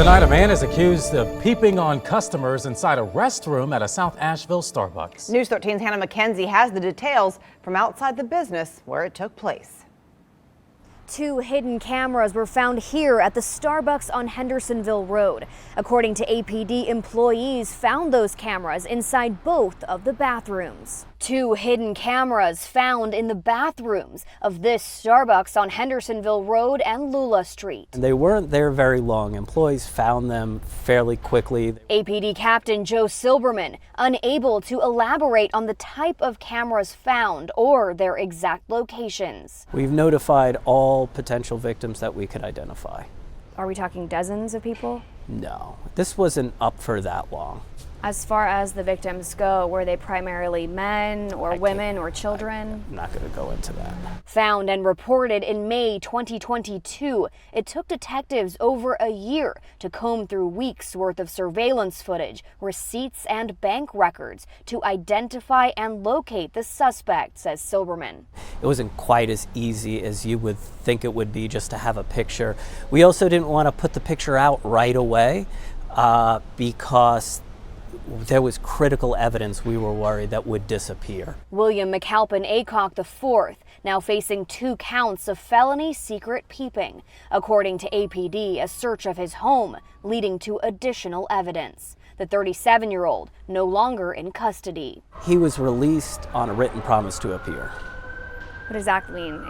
Tonight, a man is accused of peeping on customers inside a restroom at a South Asheville Starbucks. News 13's Hannah McKenzie has the details from outside the business where it took place. 2 hidden cameras were found here at the Starbucks on Hendersonville Road. According to APD, employees found those cameras inside both of the bathrooms. 2 hidden cameras found in the bathrooms of this Starbucks on Hendersonville Road and Lula Street. They weren't there very long. Employees found them fairly quickly. APD Captain Joe Silberman unable to elaborate on the type of cameras found or their exact locations. We've notified all potential victims that we could identify. Are we talking dozens of people? No, this wasn't up for that long. As far as the victims go, were they primarily men or women or children? I'm not going to go into that. Found and reported in May 2022, it took detectives over a year to comb through weeks worth of surveillance footage, receipts, and bank records to identify and locate the suspect, says Silberman. It wasn't quite as easy as you would think it would be just to have a picture. We also didn't want to put the picture out right away because there was critical evidence we were worried that would disappear. William McAlpin Aycock IV, now facing 2 counts of felony secret peeping. According to APD, a search of his home leading to additional evidence. The 37-year-old no longer in custody. He was released on a written promise to appear. What does that mean?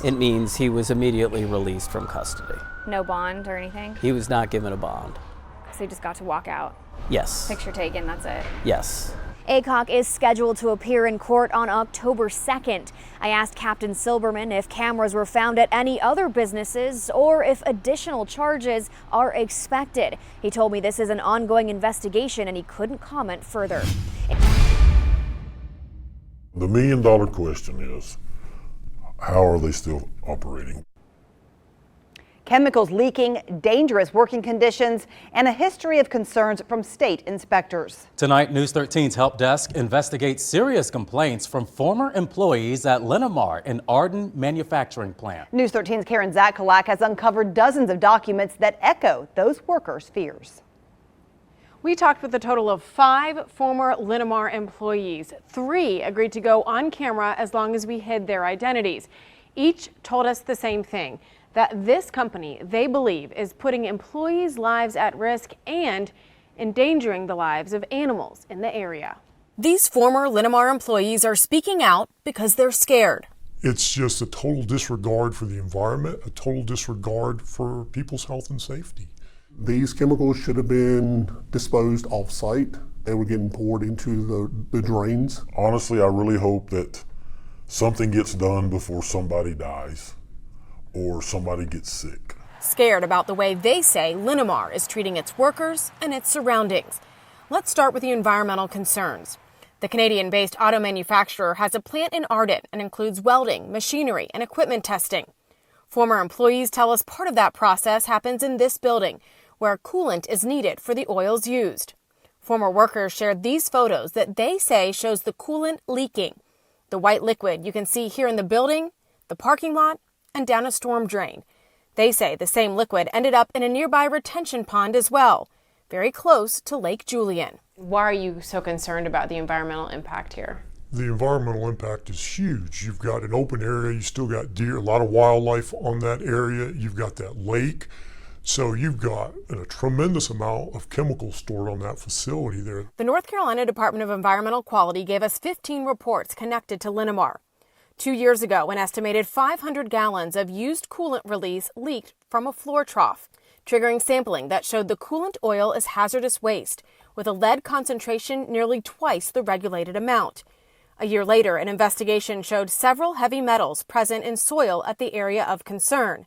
It means he was immediately released from custody. No bond or anything? He was not given a bond. So he just got to walk out? Yes. Picture taken, that's it? Yes. Aycock is scheduled to appear in court on October 2nd. I asked Captain Silberman if cameras were found at any other businesses or if additional charges are expected. He told me this is an ongoing investigation and he couldn't comment further. The million-dollar question is, how are they still operating? Chemicals leaking, dangerous working conditions, and a history of concerns from state inspectors. Tonight, News 13's Help Desk investigates serious complaints from former employees at Linamar, an Arden manufacturing plant. News 13's Karen Zakalak has uncovered dozens of documents that echo those workers' fears. We talked with a total of 5 former Linamar employees. 3 agreed to go on camera as long as we hid their identities. Each told us the same thing, that this company, they believe, is putting employees' lives at risk and endangering the lives of animals in the area. These former Linamar employees are speaking out because they're scared. It's just a total disregard for the environment, a total disregard for people's health and safety. These chemicals should have been disposed off-site. They were getting poured into the drains. Honestly, I really hope that something gets done before somebody dies or somebody gets sick. Scared about the way they say Linamar is treating its workers and its surroundings. Let's start with the environmental concerns. The Canadian-based auto manufacturer has a plant in Arden and includes welding, machinery, and equipment testing. Former employees tell us part of that process happens in this building, where coolant is needed for the oils used. Former workers shared these photos that they say shows the coolant leaking. The white liquid you can see here in the building, the parking lot, and down a storm drain. They say the same liquid ended up in a nearby retention pond as well, very close to Lake Julian. Why are you so concerned about the environmental impact here? The environmental impact is huge. You've got an open area, you still got deer, a lot of wildlife on that area, you've got that lake. So you've got a tremendous amount of chemicals stored on that facility there. The North Carolina Department of Environmental Quality gave us 15 reports connected to Linamar. 2 years ago, an estimated 500 gallons of used coolant release leaked from a floor trough, triggering sampling that showed the coolant oil is hazardous waste, with a lead concentration nearly twice the regulated amount. A year later, an investigation showed several heavy metals present in soil at the area of concern.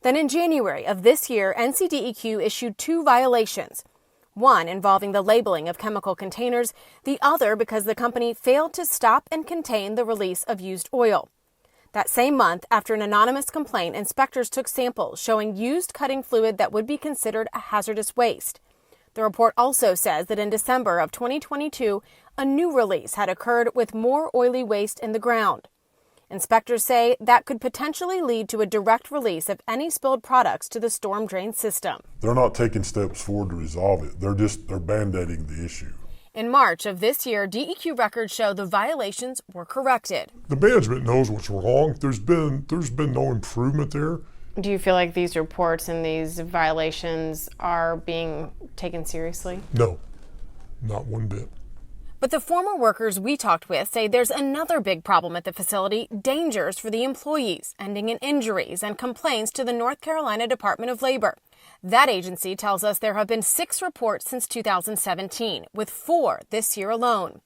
Then in January of this year, NCDEQ issued 2 violations. One involving the labeling of chemical containers, the other because the company failed to stop and contain the release of used oil. That same month, after an anonymous complaint, inspectors took samples showing used cutting fluid that would be considered a hazardous waste. The report also says that in December of 2022, a new release had occurred with more oily waste in the ground. Inspectors say that could potentially lead to a direct release of any spilled products to the storm drain system. They're not taking steps forward to resolve it. They're band-aiding the issue. In March of this year, DEQ records show the violations were corrected. The management knows what's wrong. There's been no improvement there. Do you feel like these reports and these violations are being taken seriously? No, not one bit. But the former workers we talked with say there's another big problem at the facility, dangers for the employees, ending in injuries and complaints to the North Carolina Department of Labor. That agency tells us there have been 6 reports since 2017, with 4 this year alone.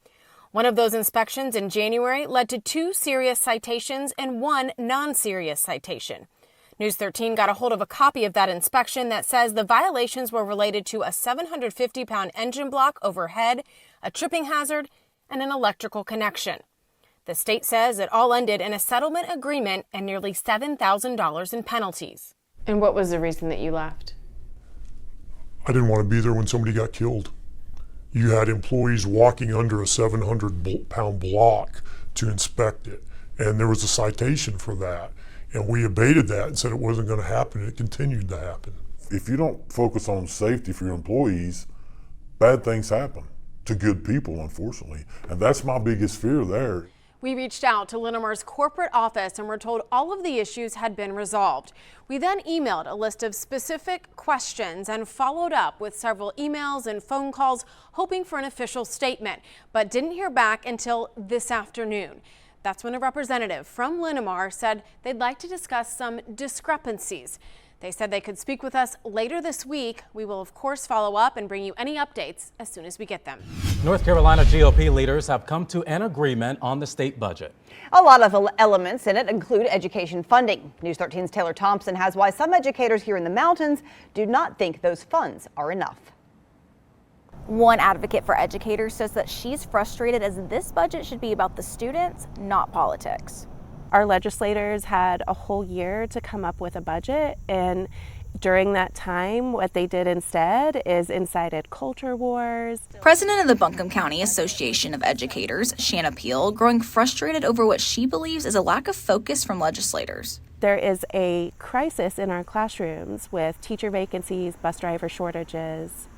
One of those inspections in January led to 2 serious citations and 1 non-serious citation. News 13 got a hold of a copy of that inspection that says the violations were related to a 750-pound engine block overhead, a tripping hazard, and an electrical connection. The state says it all ended in a settlement agreement and nearly $7,000 in penalties. And what was the reason that you left? I didn't want to be there when somebody got killed. You had employees walking under a 700-pound block to inspect it, and there was a citation for that. And we abated that and said it wasn't going to happen, and it continued to happen. If you don't focus on safety for your employees, bad things happen to good people, unfortunately. And that's my biggest fear there. We reached out to Linamar's corporate office and were told all of the issues had been resolved. We then emailed a list of specific questions and followed up with several emails and phone calls, hoping for an official statement, but didn't hear back until this afternoon. That's when a representative from Linamar said they'd like to discuss some discrepancies. They said they could speak with us later this week. We will, of course, follow up and bring you any updates as soon as we get them. North Carolina GOP leaders have come to an agreement on the state budget. A lot of elements in it include education funding. News 13's Taylor Thompson has why some educators here in the mountains do not think those funds are enough. One advocate for educators says that she's frustrated as this budget should be about the students, not politics. Our legislators had a whole year to come up with a budget, and during that time, what they did instead is incited culture wars. President of the Buncombe County Association of Educators, Shanna Peel, growing frustrated over what she believes is a lack of focus from legislators. There is a crisis in our classrooms with teacher vacancies, bus driver shortages,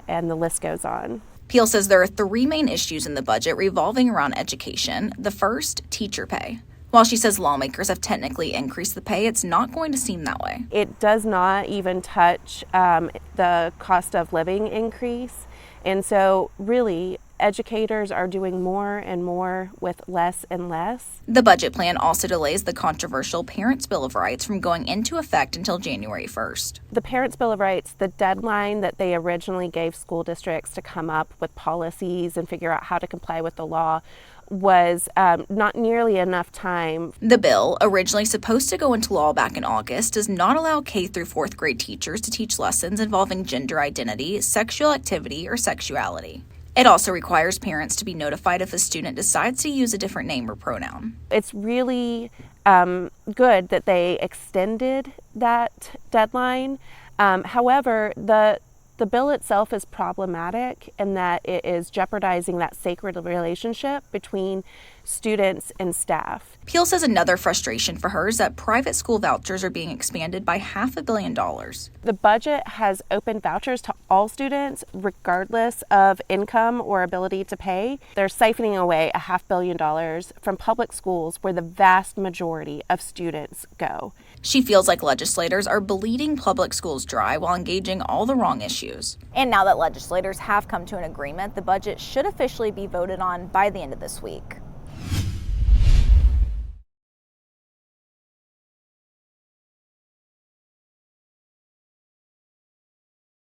and the list goes on. Peel says there are 3 main issues in the budget revolving around education. The first, teacher pay. While she says lawmakers have technically increased the pay, it's not going to seem that way. It does not even touch the cost of living increase. And so really, educators are doing more and more with less and less. The budget plan also delays the controversial Parents' Bill of Rights from going into effect until January 1st. The Parents' Bill of Rights, the deadline that they originally gave school districts to come up with policies and figure out how to comply with the law, was not nearly enough time. The bill, originally supposed to go into law back in August, does not allow K through 4th grade teachers to teach lessons involving gender identity, sexual activity, or sexuality. It also requires parents to be notified if a student decides to use a different name or pronoun. It's really good that they extended that deadline. However, the bill itself is problematic in that it is jeopardizing that sacred relationship between students and staff. Peel says another frustration for her is that private school vouchers are being expanded by $500 million. The budget has opened vouchers to all students regardless of income or ability to pay. They're siphoning away $500 million from public schools where the vast majority of students go. She feels like legislators are bleeding public schools dry while engaging all the wrong issues. And now that legislators have come to an agreement, the budget should officially be voted on by the end of this week.